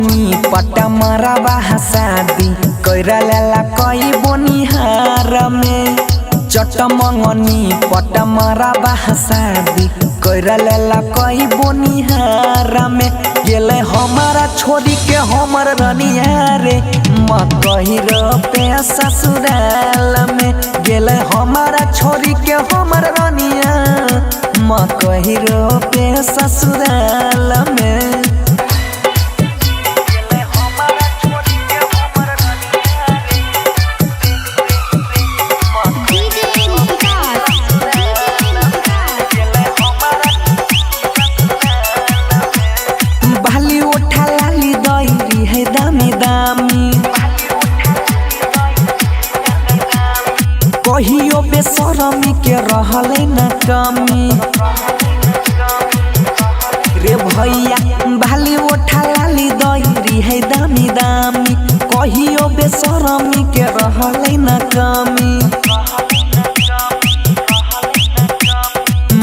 पटा मरवा शादी कैरा लेला कई बनिहार में चटमंगनी पटा मरवा शादी कैरा लेला कई बनिहार में गेले हमारा छोड़ी के हमर रनिया रे मकही पे ससुराल में गेले हमारा छोड़ी के हमर रनिया मकही पे ससुराल में। कहियो बेशरमी के रहले न कमी रे भैया भाली उठा लाली दईरी है दामी दामी कहियो बेशरमी के रहले न कमी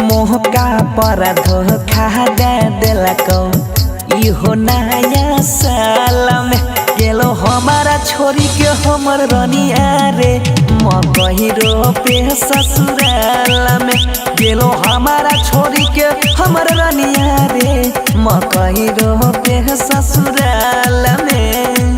मोह का पर धोखा दे देलको इहो नया साल में गेलो हमारा छोरी के हमर रनिया रे मकही पे ससुराल में गेलो हमारा छोरी के हमर रनिया रे मकही पे ससुराल में।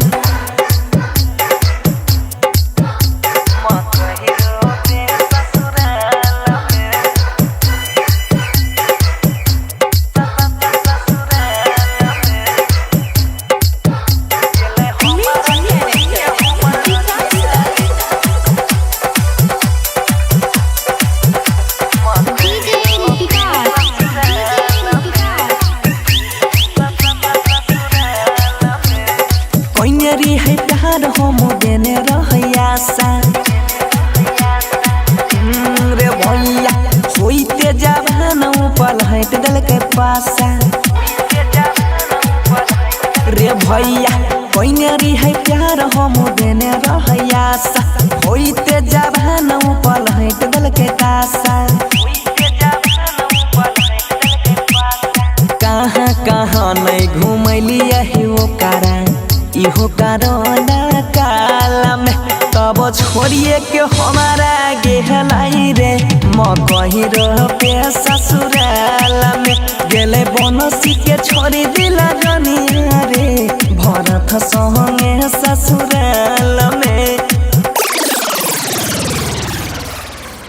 है प्यार हम देने रहयासा रे भैया सोईते जवान ऊपर हट दल के पासा रे भैया कोइनेरी है प्यार हम देने रहयासा होईते जवान ऊपर हट दल के पासा कहाँ कहाँ नहीं घूमलिया है वो कारा इहो कारोना काल में तब छोड़िए के हमारा गेहलाई रे मकही पे ससुराल में गेले बनसी के छोड़ी दिला रनिया रे भरत संगे ससुराल में।